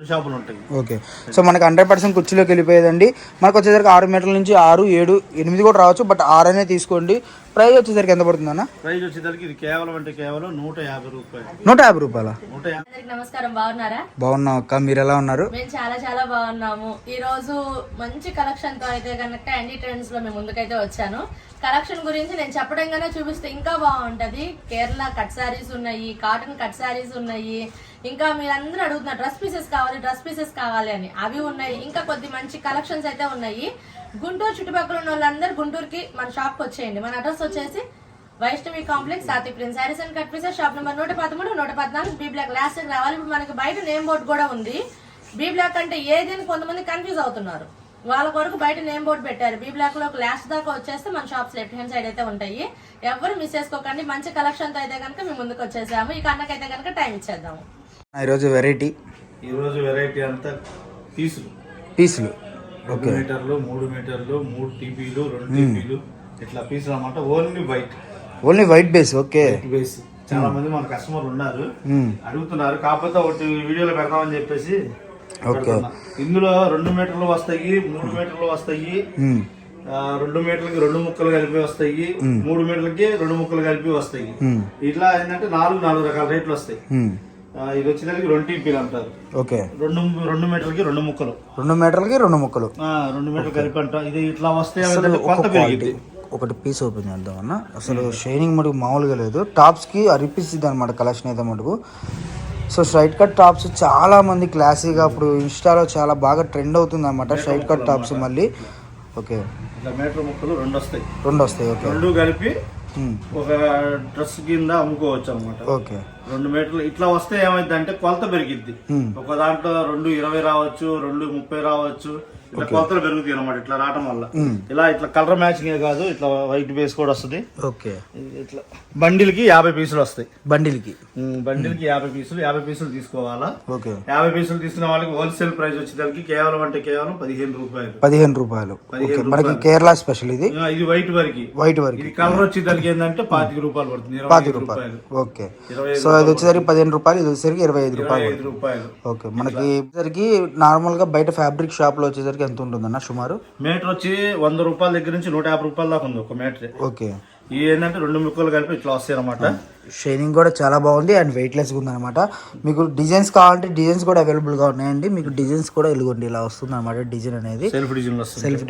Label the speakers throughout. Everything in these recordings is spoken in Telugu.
Speaker 1: షాపులు ఉంటాయి.
Speaker 2: ఓకే, సో మనకి 100% కుర్చీలోకి వెళ్ళిపోయేదండి. మనకు వచ్చేసరికి 6 మీటర్ల నుంచి 6, 7, 8 కూడా రావచ్చు. బట్ 6 అనే తీసుకోండి. ప్రైస్ వచ్చేసరికి ఎంత పడుతుంది అన్న?
Speaker 1: ప్రైస్ వచ్చేసరికి ఇది కేవలం 150 రూపాయలు.
Speaker 2: 150 రూపాయల.
Speaker 3: నమస్కారం, బాగున్నారా?
Speaker 2: బాగున్నాం అక్క, మీరు ఎలా ఉన్నారు?
Speaker 3: మేము చాలా బాగున్నాము. ఈ రోజు మంచి కలెక్షన్ తో అయితే కనుక ఎనీ ట్రెండ్స్ లో మేము ముందుకైతే వచ్చాను. కలెక్షన్ గురించి నేను చెప్పడంగానే చూపిస్తే ఇంకా బాగుంటది. కేరళ కట్ శారీస్ ఉన్నాయి, కాటన్ కట్ శారీస్ ఉన్నాయి. ఇంకా మీరందరూ అడుగుతున్నారు డ్రెస్ పీసెస్ కావాలి అని, అవి ఉన్నాయి. ఇంకా కొద్ది మంచి కలెక్షన్స్ అయితే ఉన్నాయి. గుంటూరు చుట్టుపక్కల ఉన్న వాళ్ళందరూ గుంటూరుకి మన షాప్ కి వచ్చేయండి. మన అడ్రస్ వచ్చేసి Vaishnavi complex, Satvik prince sarees and cut pieces, shop number 113, 114, B block last రావాలి. ఇప్పుడు మనకి బయట నేమ్ బోర్డు కూడా ఉంది. బీ బ్లాక్ అంటే ఏది అని కొంతమంది కన్ఫ్యూజ్ అవుతున్నారు. వాళ్ళ కొరకు బయట నేమ్ బోర్డు పెట్టారు. బీ బ్లాక్ లో లాస్ట్ దాకా వచ్చేస్తే మన షాప్స్ లెఫ్ట్ హ్యాండ్ సైడ్ అయితే ఉంటాయి. ఎవరు మిస్ చేసుకోకండి. మంచి కలెక్షన్ తో అయితే కనుక మేము ముందుకు వచ్చేసాము. ఈ కన్నకైతే కనుక టైం ఇచ్చేద్దాము.
Speaker 2: ఈరోజు వెరైటీ
Speaker 1: అంతా పీసులు 2 మీటర్లు, 3 మీటర్లు, 3 టీపీలు, 2 టీపీలు, ఇట్లా పీసులు అన్నమాట. Only white base. Okay, base. చాలా మంది మన కస్టమర్ ఉన్నారు, అడుగుతున్నారు. కాకపోతే ఒకటి వీడియోలో పెడతామని చెప్పేసి ఇందులో 2 మీటర్లు వస్తాయి, 3 మీటర్లు వస్తాయి, 2 మీటర్లకి 2 ముక్కలు కలిపి వస్తాయి, 3 మీటర్లకి 2 ముక్కలు కలిపి వస్తాయి. ఇట్లా ఏంటంటే 4 రకాల రేట్లు వస్తాయి. ఇది వచ్చేసరికి 2 టీపీలు అంటారు.
Speaker 2: ఓకే,
Speaker 1: 2 మీటర్లకి 2 ముక్కలు,
Speaker 2: 2 మీటర్లకి 2 ముక్కలు,
Speaker 1: 2 మీటర్లు కలిపి అంటాం. ఇది ఇట్లా వస్తే కొంత పెరిగింది.
Speaker 2: ఒకటి పీస్ ఓపెన్ చేద్దాం అన్న. అసలు షైనింగ్ మటుకు మామూలుగా లేదు. టాప్స్కి అరిపిస్తుంది అనమాట కలెక్షన్ అయితే మటుకు. సో స్ట్రైట్ కట్ టాప్స్ చాలా మంది క్లాసీగా ఇప్పుడు ఇన్స్టాలో చాలా బాగా ట్రెండ్ అవుతుంది అనమాట స్ట్రైట్ కట్ టాప్స్ మళ్ళీ. ఓకే,
Speaker 1: ఇట్లా మీటర్ ముక్కలు 2 వస్తాయి.
Speaker 2: ఓకే,
Speaker 1: 2 కలిపి ఒక డ్రెస్ కింద అమ్ముకోవచ్చు అనమాట.
Speaker 2: ఓకే,
Speaker 1: 2 మీటర్లు ఇట్లా వస్తే ఏమైంది అంటే కొలత పెరిగిద్ది. ఒక దాంట్లో 220 రావచ్చు, 230 రావచ్చు. ఇట్లా కొలతలు పెరుగుతాయి అనమాట. ఇట్లా రావడం వల్ల ఇట్లా కలర్ మ్యాచింగ్ కాదు, ఇట్లా వైట్ బేస్ కూడా వస్తుంది.
Speaker 2: ఓకే,
Speaker 1: ఇట్లా బండిల్ కి 50 పీసులు వస్తాయి. బండిల్ కి 50 పీసులు, 50 పీసులు తీసుకోవాలా.
Speaker 2: ఓకే,
Speaker 1: 50 పీసులు తీసుకున్న వాళ్ళకి హోల్సేల్ ప్రైస్ వచ్చేసరికి కేవలం 15 రూపాయలు.
Speaker 2: 15 రూపాయలు. మనకి కేరళ స్పెషల్ ఇది.
Speaker 1: ఇది వైట్ వరకు. ఇది కలర్ వచ్చేసరికి ఏంటంటే 25 రూపాయలు పడుతుంది. 25 రూపాయలు.
Speaker 2: ఓకే, సో ఇది వచ్చేసరికి 15 రూపాయలు, ఇది వచ్చేసరికి 25 రూపాయలు. ఓకే, మనకి వచ్చేసరికి నార్మల్ గా బయట ఫ్యాబ్రిక్ షాప్ లో వచ్చేసరికి ఎంత ఉంటుందన్న సుమారు?
Speaker 1: మీటర్ వచ్చి 100 రూపాయల దగ్గర నుంచి 150 రూపాయల దాకా ఉంది ఒక మీటర్.
Speaker 2: ఓకే,
Speaker 1: ఇది ఏంటంటే 2 ముక్కలు కలిపి ఇట్లా వస్తాయి అనమాట.
Speaker 2: షైనింగ్ కూడా చాలా బాగుంది అండ్ వెయిట్ లెస్ గా ఉందన్నమాట. మీకు డిజైన్స్ కావాలంటే డిజైన్స్ కూడా అవైలబుల్ గా ఉన్నాయండి. మీకు డిజైన్స్ కూడా ఇదిగోండి ఇలా వస్తుంది అనమాట. డిజైన్ అనేది సెల్ఫ్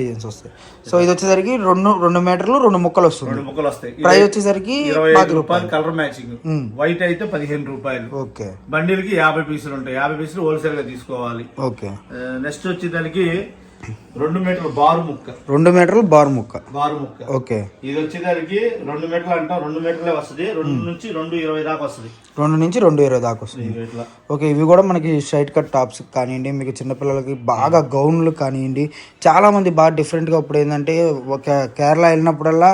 Speaker 2: డిజైన్స్ వస్తాయి. సో ఇది వచ్చేసరికి 2 మీటర్లు 2 ముక్కలు వస్తుంది.
Speaker 1: 2 ముక్కలు వస్తాయి.
Speaker 2: ప్రైస్ వచ్చేసరికి
Speaker 1: 25 రూపాయలు. కలర్ మ్యాచింగ్ వైట్ అయితే 15 రూపాయలు.
Speaker 2: ఓకే,
Speaker 1: బండిల్ కి 50 పీసులు ఉంటాయి. 50 పీసులు హోల్సేల్ గా తీసుకోవాలి.
Speaker 2: ఓకే, నెక్స్ట్
Speaker 1: వచ్చేదానికి 2 మీటర్లు బారు ముక్క.
Speaker 2: 2 మీటర్లు బారు ముక్క.
Speaker 1: ఓకే, ఇది వచ్చేదానికి 2 మీటర్లు అంటాం. 2 మీటర్లే వస్తుంది. 2 నుంచి 220 దాకా వస్తుంది.
Speaker 2: 2 నుంచి 220 దాకా వస్తుంది. ఓకే, ఇవి కూడా మనకి స్ట్రైట్ కట్ టాప్స్ కానివ్వండి, మీకు చిన్నపిల్లలకి బాగా గౌన్లు కానివ్వండి, చాలా మంది బాగా డిఫరెంట్ గా ఇప్పుడు ఏంటంటే కేరళ వెళ్ళినప్పుడల్లా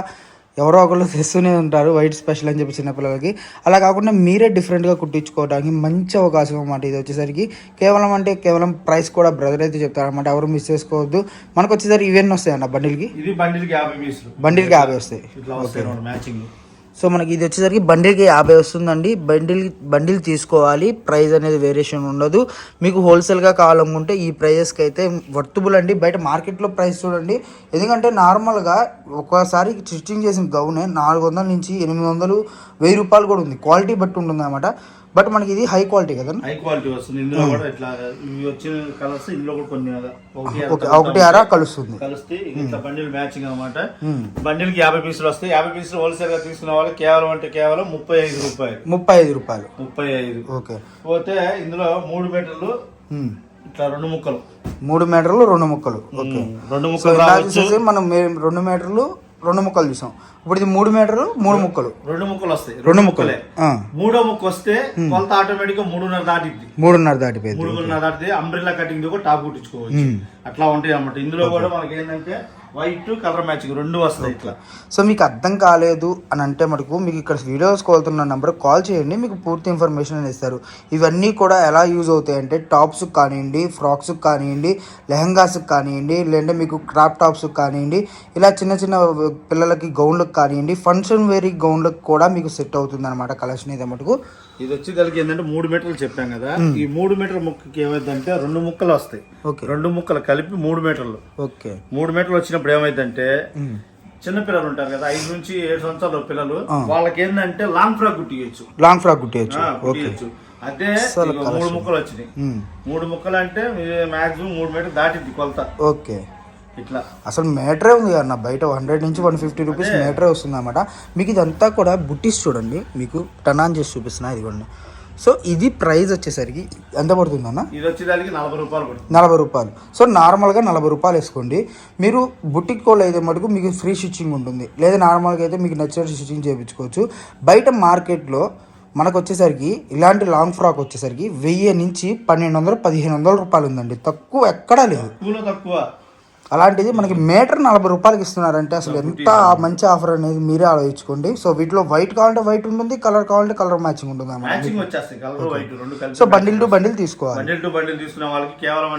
Speaker 2: ఎవరో ఒకళ్ళు తెస్తూనే ఉంటారు వైట్ స్పెషల్ అని చెప్పి చిన్నపిల్లలకి. అలా కాకుండా మీరే డిఫరెంట్గా కుట్టించుకోవడానికి మంచి అవకాశం అన్నమాట. ఇది వచ్చేసరికి కేవలం ప్రైస్ కూడా బ్రదర్ అయితే చెప్తారనమాట. ఎవరు మిస్ చేసుకోవద్దు. మనకు వచ్చేసరికి ఇవన్నీ వస్తాయి అన్న బండిల్కి 50 వస్తాయి. సో మనకి ఇది వచ్చేసరికి బండిల్కి 50 వస్తుందండి. బండిల్ తీసుకోవాలి. ప్రైస్ అనేది వేరియేషన్ ఉండదు. మీకు హోల్సేల్గా కావాలనుకుంటే ఈ ప్రైజెస్కి అయితే వర్తబుల్ అండి. బయట మార్కెట్లో ప్రైస్ చూడండి. ఎందుకంటే నార్మల్గా ఒకసారి స్టిచ్చింగ్ చేసిన గౌనే 400 నుంచి 800, 1000 రూపాయలు కూడా ఉంది. క్వాలిటీ బట్టి ఉంటుంది అనమాట. బట్ మనకి ఇది హై క్వాలిటీ కదా,
Speaker 1: హై క్వాలిటీ వస్తుంది. ఇందులో కూడా ఇట్లా ఇవి వచ్చిన కలర్స్ ఇందులో కూడా కొన్ని
Speaker 2: ఒకటి అరా కలుస్తుంది.
Speaker 1: కలిస్తే ఇట్లా బండిల్ మ్యాచింగ్ అనమాట. బండిల్ కి 50 పీసులు వస్తాయి. 50 పీసులు హోల్సేల్ గా తీసుకున్న వాళ్ళకి కేవలం 35 రూపాయలు. 35. ఓకే, పోతే ఇందులో 3 మీటర్లు ఇట్లా 2 ముక్కలు. 3 మీటర్లు 2 ముక్కలు. ఓకే, 2 ముక్కలు మనం 2 మీటర్లు 2 ముక్కలు చూసాం. ఇప్పుడు ఇది 3 మీటర్లు 3 ముక్కలు. 2 ముక్కలు వస్తాయి. 2 ముక్కలే. 3వ ముక్క వస్తే కొలత ఆటోమేటిక్ గా 3.5 దాటిద్ది. 3.5 దాటితే అంబ్రెల్లా కటింగ్ కూడా టాప్ కుట్టించుకోవచ్చు. అట్లా ఉంటాయి అన్నమాట. ఇందులో కూడా మనకి ఏంటంటే వైట్ కలర్ మ్యాచింగ్ 2 వస్తాయి ఇట్లా.
Speaker 2: సో మీకు అర్థం కాలేదు అని అంటే మటుకు మీకు ఇక్కడ వీడియోస్ కోల్తున్న నెంబర్ కాల్ చేయండి. మీకు పూర్తి ఇన్ఫర్మేషన్ ఇస్తారు. ఇవన్నీ కూడా ఎలా యూజ్ అవుతాయి అంటే టాప్స్ కానివ్వండి, ఫ్రాక్స్ కానివ్వండి, లెహంగాస్ కానివ్వండి, లేదంటే మీకు క్రాప్ టాప్స్ కానివ్వండి, ఇలా చిన్న పిల్లలకి గౌన్లకు కానివ్వండి, ఫంక్షన్ వేరీ గౌన్లకు కూడా మీకు సెట్ అవుతుంది అనమాట కలెక్షన్ అయితే మటుకు.
Speaker 1: ఇది వచ్చేదానికి ఏంటంటే 3 మీటర్లు చెప్పాం కదా, ఈ 3 మీటర్ల ముక్కకి ఏమైందంటే 2 ముక్కలు వస్తాయి. 2 ముక్కలు కలిపి 3 మీటర్లు. 3 మీటర్లు వచ్చినప్పుడు ఏమైందంటే చిన్న పిల్లలు ఉంటారు కదా, 5 నుంచి 7 సంవత్సరాల పిల్లలు, వాళ్ళకి ఏంటంటే లాంగ్ ఫ్రాక్ కుట్టియచ్చు. అదే 3 ముక్కలు వచ్చినాయి. 3 ముక్కలు అంటే మాక్సిమం 3 మీటర్ దాటింది కొలత.
Speaker 2: ఓకే, ఇట్లా అసలు మీటరే ఉంది అన్న, బయట 100 నుంచి 150 రూపీస్ మీటరే వస్తుంది అన్నమాట. మీకు ఇదంతా కూడా బుట్టీస్ చూడండి, మీకు టర్న్ ఆన్ చేసి చూపిస్తున్నా, ఇదిగోండి. సో ఇది ప్రైస్ వచ్చేసరికి ఎంత పడుతుంది అన్న?
Speaker 1: ఇది వచ్చేదానికి 40 రూపాయలు పడుతుంది.
Speaker 2: 40 రూపాయలు. సో నార్మల్గా 40 రూపాయలు వేసుకోండి. మీరు బుటిక్ కోళ్ళు అయితే మటుకు మీకు ఫ్రీ స్టిచ్చింగ్ ఉంటుంది, లేదా నార్మల్గా అయితే మీకు నచ్చినట్టు స్టిచ్చింగ్ చేయించుకోవచ్చు. బయట మార్కెట్లో మనకు వచ్చేసరికి ఇలాంటి లాంగ్ ఫ్రాక్ వచ్చేసరికి 1000 నుంచి 1200-1500 రూపాయలు ఉందండి, తక్కువ ఎక్కడా లేదు.
Speaker 1: తక్కువ.
Speaker 2: అలాంటిది మనకి మీటర్ 40 రూపాయలకి ఇస్తున్నారంటే అసలు ఎంత మంచి ఆఫర్ అనేది మీరే ఆలోచించుకోండి. సో వీటిలో వైట్ కావాలంటే వైట్ ఉంటుంది, కలర్ కావాలంటే కలర్ మ్యాచింగ్ ఉంటుంది అన్నమాట. సో బండిల్ టు బండిల్ తీసుకోవాలి.
Speaker 1: బండిల్ టు బండిల్ తీసుకునే వాళ్ళకి కేవలం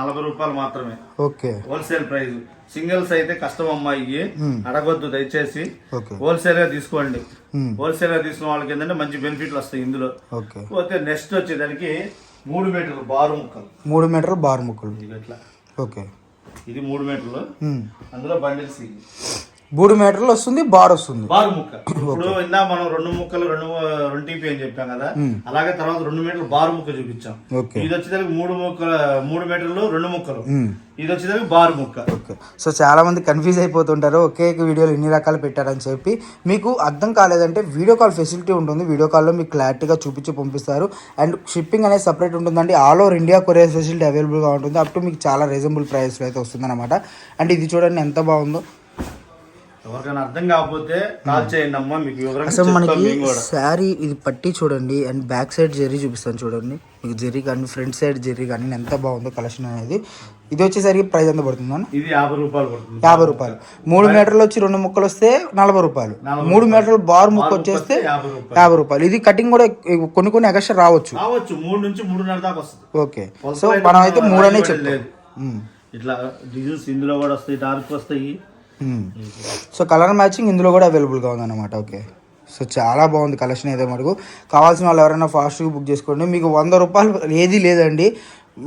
Speaker 1: 40 రూపాయలు మాత్రమే.
Speaker 2: Okay,
Speaker 1: wholesale price. సింగిల్స్ అయితే కష్టం అమ్మాయి, అడగొద్దు దయచేసి, హోల్సేల్ గా తీసుకోండి. హోల్సేల్ గా తీసుకున్న వాళ్ళకి ఏంటంటే మంచి బెనిఫిట్లు వస్తాయి ఇందులో. పోతే నెక్స్ట్ వచ్చేదానికి 3 మీటర్లు బారు ముక్కలు.
Speaker 2: 3 మీటర్లు బారు ముక్కలు.
Speaker 1: ఇట్లా.
Speaker 2: ఓకే,
Speaker 1: ఇది 3 మీటర్లు, అందులో బండిల్స్
Speaker 2: 3 మీటర్లు వస్తుంది, బార్ వస్తుంది,
Speaker 1: బారు ముక్క. ఇప్పుడు ఇందా మనం 2 ముక్కలు 2 టీపీ అని చెప్పాం కదా, అలాగే తర్వాత 2 మీటర్లు బారు ముక్క చూపించాం. ఇది వచ్చేదానికి 3 మీటర్లు 2 ముక్కలు, ఇది వచ్చేదానికి బారు ముక్క.
Speaker 2: ఓకే, సో చాలా మంది కన్ఫ్యూజ్ అయిపోతుంటారు, ఒకే వీడియోలో ఇన్ని రకాలు పెట్టారని చెప్పి. మీకు అర్థం కాలేదంటే వీడియో కాల్ ఫెసిలిటీ ఉంటుంది, వీడియో కాల్లో మీకు క్లారిటీగా చూపించి పంపిస్తారు. అండ్ షిప్పింగ్ అనేది సపరేట్ ఉంటుందండి. All over India courier facility అవైలబుల్గా ఉంటుంది. అప్ టు మీకు చాలా రీజనబుల్ ప్రైస్లో అయితే వస్తుందన్నమాట. అండ్ ఇది చూడండి ఎంత బాగుందో.
Speaker 1: ఎవరికైనా అర్థం కాకపోతే కాల్ చేయండి అమ్మా, మీకు వివరంగా
Speaker 2: అసలు మనకి శారీ ఇది పట్టి చూడండి, అండ్ బ్యాక్ సైడ్ జెర్రీ చూపిస్తాను చూడండి, మీకు జెర్రీ కానీ ఫ్రంట్ సైడ్ జెర్రీ కానీ ఎంత బాగుందో కలెక్షన్ అనేది. ఇది వచ్చేసరికి ప్రైస్ ఎంత పడుతుంది అన్న?
Speaker 1: ఇది 50 రూపాయలు పడుతుంది.
Speaker 2: 50 రూపాయలు. 3 మీటర్లు వచ్చి 2 ముక్కలు వస్తే 40 రూపాయలు. 3 మీటర్లు బార్ ముక్క వచ్చేస్తే 50 రూపాయలు. ఇది కటింగ్ కూడా కొన్ని ఎక్స్ట్రా రావచ్చు,
Speaker 1: 3 నుంచి 3.5 దాకా వస్తుంది.
Speaker 2: ఓకే, సో మనం అయితే 3 అనే చెప్తాం.
Speaker 1: ఇట్లా డిజైన్స్ ఇందులో కూడా వస్తాయి, డార్క్ వస్తాయి.
Speaker 2: సో కలర్ మ్యాచింగ్ ఇందులో కూడా అవైలబుల్గా ఉందన్నమాట. ఓకే, సో చాలా బాగుంది కలెక్షన్ అయితే మటుకు. కావాల్సిన వాళ్ళు ఎవరైనా ఫాస్ట్గా బుక్ చేసుకోండి. మీకు 100 రూపాయలు ఏది లేదండి,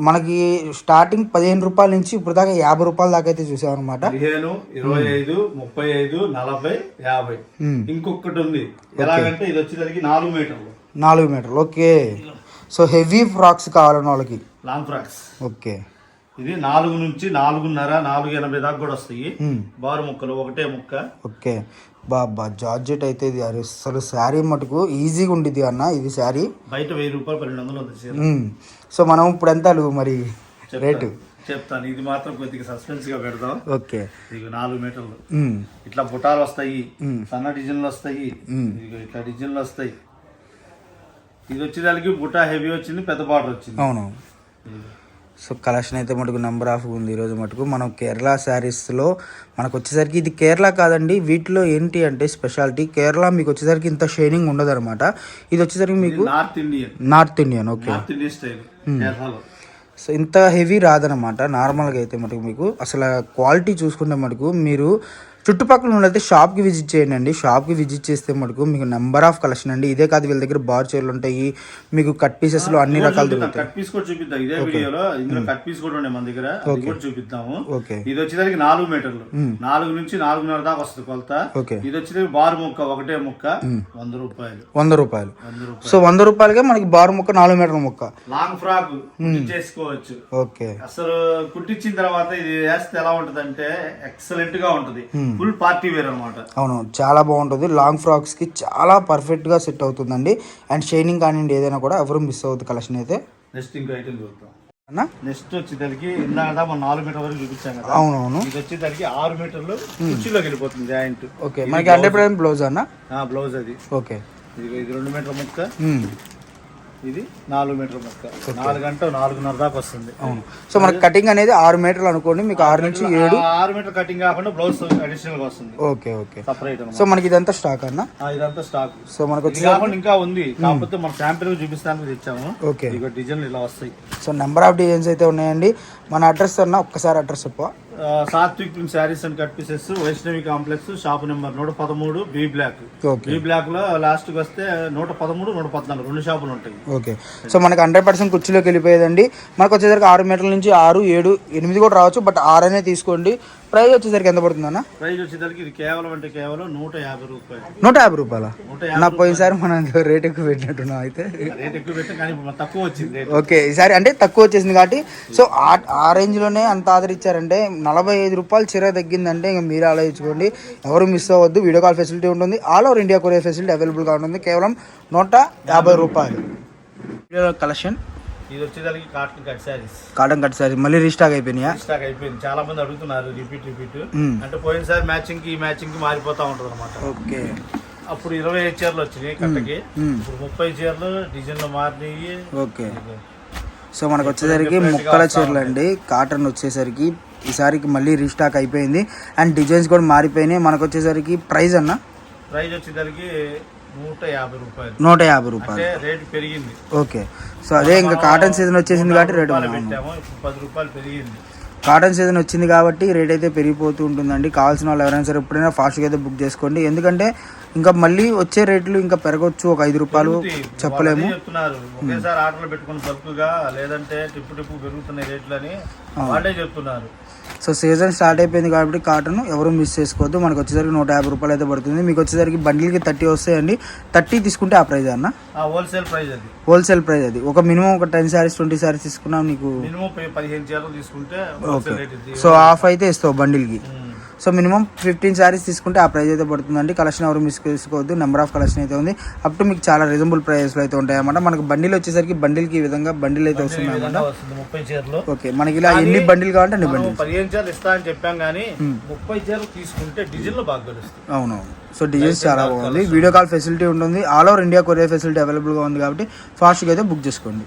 Speaker 2: మనకి స్టార్టింగ్ 15 రూపాయల నుంచి ఇప్పుడు దాకా 50 రూపాయల దాకా అయితే చూసామన్నమాట.
Speaker 1: 15, 25, 35, 40, 50. ఇంకొకటి ఉంది, ఎలాగంటే ఇది వచ్చేసరికి 4 మీటర్లు.
Speaker 2: 4 మీటర్లు. ఓకే, సో హెవీ ఫ్రాక్స్ కావాలన్న వాళ్ళకి
Speaker 1: లాంగ్ ఫ్రాక్స్.
Speaker 2: ఓకే,
Speaker 1: ఇది 4 నుంచి 4.5, 4.80 దాకా కూడా వస్తాయి. బారు ముక్కలు ఒకటే ముక్క.
Speaker 2: ఓకే, బాబా జార్జెట్ అయితే ఇది అసలు శారీ మటుకు ఈజీగా ఉండిద్ది అన్న. ఇది శారీ
Speaker 1: బయట 1000 రూపాయలు 1200 ఉంది.
Speaker 2: సో మనం ఇప్పుడు ఎంత మరి రేటు
Speaker 1: చెప్తాను, ఇది మాత్రం కొద్దిగా సస్పెన్స్ గా పెడతాం.
Speaker 2: ఓకే,
Speaker 1: ఇది 4 మీటర్లు. ఇట్లా బుటాలు వస్తాయి, సన్న డిజైన్లు వస్తాయి, ఇట్లా డిజైన్లు వస్తాయి. ఇది వచ్చేదానికి బుటా హెవీ వచ్చింది, పెద్ద బార్డర్ వచ్చింది.
Speaker 2: అవును. సో కలెక్షన్ అయితే మటుకు నెంబర్ ఆఫ్ ఉంది ఈరోజు మటుకు. మనం కేరళ శారీస్లో మనకు వచ్చేసరికి ఇది కేరళ కాదండి, వీటిలో ఏంటి అంటే స్పెషాలిటీ కేరళ మీకు వచ్చేసరికి ఇంత షైనింగ్ ఉండదు అనమాట. ఇది వచ్చేసరికి మీకు నార్త్ ఇండియన్. ఓకే, సో ఇంత హెవీ రాదనమాట. నార్మల్గా అయితే మటుకు మీకు అసలు క్వాలిటీ చూసుకుంటే మటుకు మీరు చుట్టుపక్కల ఉన్నట్లయితే షాప్కి విజిట్ చేయండి అండి. షాప్కి విజిట్ చేస్తే మటుకు మీకు నెంబర్ ఆఫ్ కలెక్షన్ అండి. ఇదే కాదు, వీళ్ళ దగ్గర బార్ చైర్లు ఉంటాయి, మీకు కట్ పీసెస్ లో అన్ని రకాలు దొరుకుతాయి.
Speaker 1: కట్ పీస్ కూడా చూపిద్దాం ఇదే వీడియోలో. ఇందులో కట్ పీస్ కూడా ఉన్నాయి మన దగ్గర, అది కూడా చూపిద్దాము. ఇది వచ్చేసరికి 4 మీటర్లు, 4 నుంచి 4.5 దాకా వస్తుంది కొలత. ఇది వచ్చేసరికి బారు ముక్క ఒకటే ముక్క 100 రూపాయలు.
Speaker 2: 100 రూపాయలు. సో 100 రూపాయలకే మనకి బారు ముక్క 4 మీటర్ల ముక్క
Speaker 1: లాంగ్ ఫ్రాక్ చేసుకోవచ్చు.
Speaker 2: ఓకే,
Speaker 1: అసలు కుట్టించిన తర్వాత ఇది వేస్తే ఎలా ఉంటది అంటే ఎక్సలెంట్ గా ఉంటది. ఫుల్ పార్టీ వేర్ అన్నమాట. అవును,
Speaker 2: చాలా బాగుంటుంది. లాంగ్ ఫ్రాక్స్ కి చాలా పర్ఫెక్ట్ గా సెట్ అవుతుందండి. అండ్ షైనింగ్ కానివ్వండి ఏదైనా కూడా ఎవరు మిస్ అవుతుంది కలెక్షన్ అయితే.
Speaker 1: నెక్స్ట్ ఇంకో ఐటమ్ చూద్దాం. నెక్స్ట్ వచ్చేసరికి ఇందాక మనం 4 మీటర్ వరకు చూపించాం కదా.
Speaker 2: అవునవును,
Speaker 1: ఇది వచ్చేసరికి 6 మీటర్లు కుర్చీలోకి వెళ్ళిపోతుంది జాయింట్.
Speaker 2: ఓకే, మనకి 100% బ్లౌజ్ అన్న.
Speaker 1: బ్లౌజ్ అది.
Speaker 2: ఓకే,
Speaker 1: ఇది 2 మీటర్ల ముక్క, ఇది 4 మీటర్ల ముక్క. 4 అంటే 4.5 దాకా వస్తుంది.
Speaker 2: అవును, సో మనకి కటింగ్ అనేది 6 మీటర్లు అనుకోండి, మీకు 6 నుంచి 7.
Speaker 1: 6 మీటర్ కటింగ్ కాకుండా బ్లౌజ్ అడిషనల్ గా వస్తుంది.
Speaker 2: Okay okay, separate. సో మనకి ఇదంతా స్టాక్ అన్న.
Speaker 1: ఇదంతా స్టాక్.
Speaker 2: సో మనకు
Speaker 1: ఇంకా ఉంది, కాకపోతే మనం శాంపిల్ చూపిస్తానికి తెచ్చాము. ఓకే, ఇక డిజైన్లు ఇలా వస్తాయి.
Speaker 2: సో నెంబర్ ఆఫ్ డిజైన్స్ అయితే ఉన్నాయండి. మన అడ్రస్ అన్న ఒక్కసారి అడ్రస్ చెప్ప.
Speaker 1: Satvik print sarees and cut pieces, Vaishnavi complex, shop number 113 B block. B block లో లాస్ట్ కి వస్తే 113, 114 2 షాపులు ఉంటాయి.
Speaker 2: ఓకే, సో మనకి 100% కుర్చీలోకి వెళ్ళిపోయేదండి. మనకు వచ్చేసరికి 6 మీటర్ల నుంచి 6, 7, 8 కూడా రావచ్చు, బట్ 6 అనే తీసుకోండి. ప్రైస్ వచ్చేసరికి ఎంత పడుతుంది అన్న?
Speaker 1: ప్రైస్ వచ్చేసరికి ఇది కేవలం 150 రూపాయలు.
Speaker 2: 150 రూపాయలు నా పోయినసారి మనం రేట్ ఎక్కువ పెట్టినట్టున్నాం అయితే.
Speaker 1: రేట్ ఎక్కువ పెట్టాం కానీ తక్కువ వచ్చింది.
Speaker 2: ఓకే, ఈసారి అంటే తక్కువ వచ్చేసింది కాబట్టి సో ఆ రేంజ్ లోనే అంత ఆదరించారంటే 45 రూపాయలు చీర తగ్గిందంటే ఇంకా మీరు ఆలోచించుకోండి. ఎవరు మిస్ అవ్వద్దు. వీడియో కాల్ ఫెసిలిటీ ఉంటుంది. All over India courier facility available గా ఉంటుంది. కేవలం 150 రూపాయలు. కలెక్షన్
Speaker 1: ఇది వచ్చేసరికి cotton cut saris.
Speaker 2: Cotton cut sari మళ్ళీ రీస్టాక్ అయిపోయినాయా?
Speaker 1: రీస్టాక్ అయిపోయింది. చాలా మంది అడుగుతున్నారు రిపీట్ అంటే పోయినసారి మ్యాచింగ్ కి ఈ మ్యాచింగ్ కి మారిపోతా ఉంటది అనమాట.
Speaker 2: ఓకే,
Speaker 1: అప్పుడు 25 చీరలు వచ్చినాయి కట్టకి, ఇప్పుడు 30 చీరలు డిజైన్లు మారినాయి.
Speaker 2: ఓకే, సో మనకు వచ్చేసరికి ముక్కల చీరలు అండి. కాటన్ వచ్చేసరికి ఈసారికి మళ్ళీ రీస్టాక్ అయిపోయింది అండ్ డిజైన్స్ కూడా మారిపోయినాయి. మనకు వచ్చేసరికి ప్రైస్ అన్న?
Speaker 1: ప్రైస్ వచ్చేసరికి 150 రూపాయలు.
Speaker 2: 150 రూపాయలు
Speaker 1: రేటు పెరిగింది.
Speaker 2: ఓకే, సో అదే ఇంకా కాటన్ సీజన్ వచ్చేసింది కాబట్టి రేటు
Speaker 1: పెట్టాము. ఇప్పుడు 10 రూపాయలు పెరిగింది.
Speaker 2: కాటన్ సీజన్ వచ్చింది కాబట్టి రేట్ అయితే పెరిగిపోతూ ఉంటుందండి. కావాల్సిన వాళ్ళు ఎవరైనా సరే ఎప్పుడైనా ఫాస్ట్గా అయితే బుక్ చేసుకోండి. ఎందుకంటే ఇంకా మళ్ళీ వచ్చే రేట్లు ఇంకా పెరగవచ్చు. ఒక 5 రూపాయలు చెప్పలేము.
Speaker 1: చెప్తున్నారు ఒకేసారి ఆర్డర్లు పెట్టుకుని బల్క్గా, లేదంటే టిప్పు పెరుగుతున్నాయి రేట్లు అని వాళ్ళే చెప్తున్నారు.
Speaker 2: సో సీజన్ స్టార్ట్ అయిపోయింది కాబట్టి కాటన్ ఎవరు మిస్ చేసుకోవద్దు. మనకు వచ్చేసరికి 150 రూపాయలు అయితే పడుతుంది. మీకు వచ్చేసరికి బండిల్కి 30 వస్తాయండి. 30 తీసుకుంటే ఆ ప్రైజ్ అన్న?
Speaker 1: హోల్సేల్ ప్రైస్ అది.
Speaker 2: హోల్సేల్ ప్రైస్ అది. ఒక మినిమం ఒక 10 శారీస్ 20 శారీస్ తీసుకున్నాం నీకు
Speaker 1: మినిమం 15 చీరలు తీసుకుంటే.
Speaker 2: ఓకే, సో ఆఫ్ అయితే ఇస్తావు బండిల్కి. సో మినిమం 15 శారీస్ తీసుకుంటే ఆ ప్రైస్ అయితే పడుతుందండి. కలెక్షన్ ఎవరు మిస్ చేసుకోవద్దు. నెంబర్ ఆఫ్ కలెక్షన్ అయితే ఉంది. అప్ టు మీకు చాలా రీజనబుల్ ప్రైస్లో అయితే ఉంటాయి అన్నమాట. మనకు బండిల్ వచ్చేసరికి బండిల్కి ఈ విధంగా బండిల్ అయితే వస్తుంది అన్నమాట.
Speaker 1: 30 చీరలు.
Speaker 2: ఓకే, మనకి ఇలా ఎన్ని బండిల్ కావాలంటే అన్ని బండిల్.
Speaker 1: 15 చీరలు ఇస్తా అని చెప్పాం కానీ 30 చీరలు తీసుకుంటే డిజైన్లు బాగా తెలుస్తాయి.
Speaker 2: అవునవును, సో డిజైన్స్ చాలా బాగుంది. వీడియో కాల్ ఫెసిలిటీ ఉంటుంది. All over India courier facility అవైలబుల్గా ఉంది కాబట్టి ఫాస్ట్గా అయితే బుక్ చేసుకోండి.